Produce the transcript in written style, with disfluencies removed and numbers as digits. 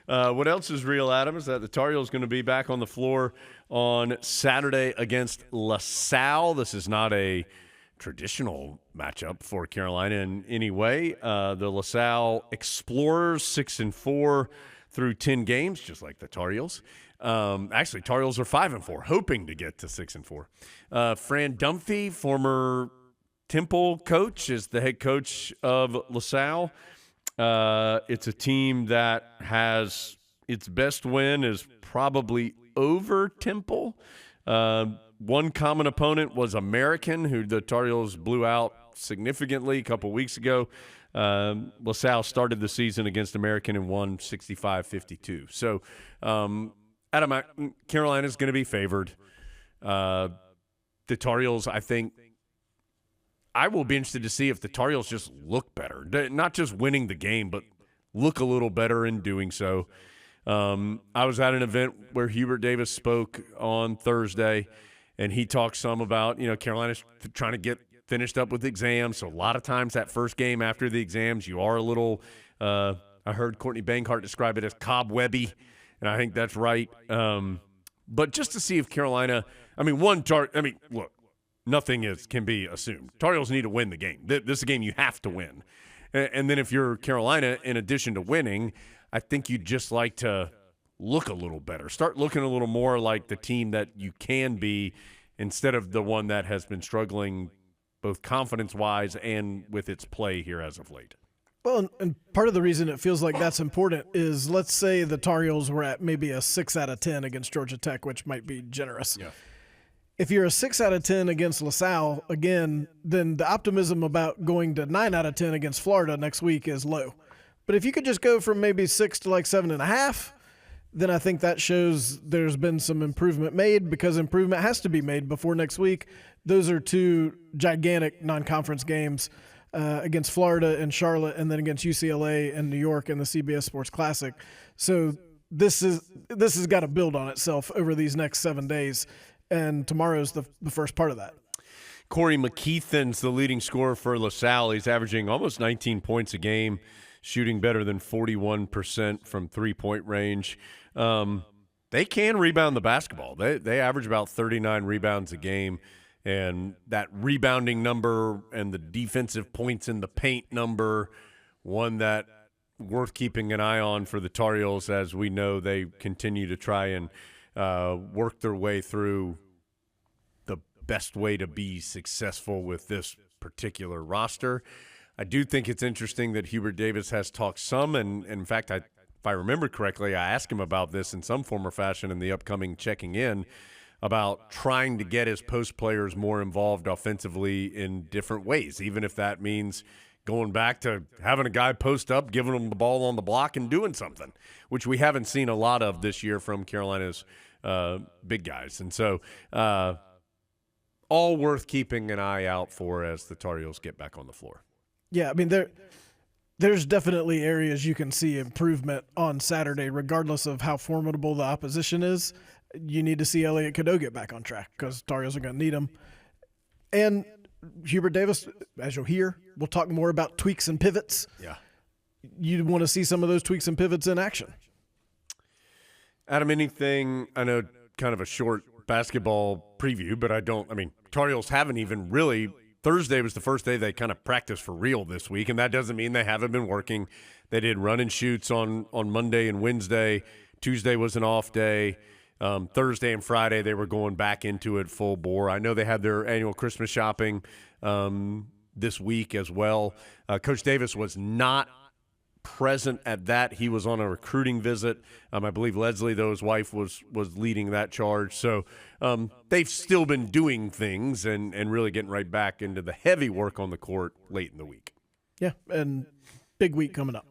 What else is real, Adam, is that the Tar Heels going to be back on the floor on Saturday against LaSalle. This is not a traditional matchup for Carolina in any way. The LaSalle Explorers 6-4 through 10 games, just like the Tar Heels. Actually, Tar Heels are 5-4, hoping to get to 6-4. Fran Dunphy, former Temple coach, is the head coach of LaSalle. It's a team that has its best win is probably over Temple. One common opponent was American, who the Tar Heels blew out significantly a couple weeks ago. LaSalle started the season against American and won 65-52. So, Adam, Carolina's going to be favored. The Tar Heels, I think, I will be interested to see if the Tar Heels just look better. Not just winning the game, but look a little better in doing so. I was at an event where Hubert Davis spoke on Thursday, and he talked some about, Carolina's trying to get finished up with exams. So a lot of times that first game after the exams, you are a little I heard Courtney Bankhart describe it as cobwebby, and I think that's right. But just to see if Carolina – look, nothing can be assumed. Tar Heels need to win the game. This is a game you have to win. And then if you're Carolina, in addition to winning, I think you'd just like to look a little better. Start looking a little more like the team that you can be instead of the one that has been struggling both confidence-wise and with its play here as of late. Well, and part of the reason it feels like that's important is, let's say the Tar Heels were at maybe a 6 out of 10 against Georgia Tech, which might be generous. Yeah. If you're a 6 out of 10 against LaSalle, again, then the optimism about going to 9 out of 10 against Florida next week is low. But if you could just go from maybe 6 to like 7.5, then I think that shows there's been some improvement made, because improvement has to be made before next week. Those are two gigantic non-conference games against Florida and Charlotte, and then against UCLA and New York in the CBS Sports Classic. So this has got to build on itself over these next 7 days, and tomorrow's the first part of that. Corey McKeithen's the leading scorer for LaSalle. He's averaging almost 19 points a game, shooting better than 41% from three-point range. They can rebound the basketball. They average about 39 rebounds a game, and that rebounding number and the defensive points in the paint number, one that worth keeping an eye on for the Tar Heels, as we know they continue to try and work their way through the best way to be successful with this particular roster. I do think it's interesting that Hubert Davis has talked some, and in fact, if I remember correctly, I asked him about this in some form or fashion in the upcoming checking in, about trying to get his post players more involved offensively in different ways, even if that means going back to having a guy post up, giving him the ball on the block and doing something, which we haven't seen a lot of this year from Carolina's big guys. And so all worth keeping an eye out for as the Tar Heels get back on the floor. Yeah, I mean, there's definitely areas you can see improvement on Saturday, regardless of how formidable the opposition is. You need to see Elliot Cadeau get back on track, because Tar Heels are going to need him. And Hubert Davis, as you'll hear, we'll talk more about tweaks and pivots. Yeah. You want to see some of those tweaks and pivots in action. Adam, anything, I know kind of a short basketball preview, but Tar Heels haven't even really – Thursday was the first day they kind of practiced for real this week, and that doesn't mean they haven't been working. They did run and shoots on Monday and Wednesday. Tuesday was an off day. Thursday and Friday they were going back into it full bore. I know they had their annual Christmas shopping this week as well. Coach Davis was not present at that. He was on a recruiting visit. I believe Leslie, though, his wife, was leading that charge. So they've still been doing things and really getting right back into the heavy work on the court late in the week. Yeah, and big week coming up.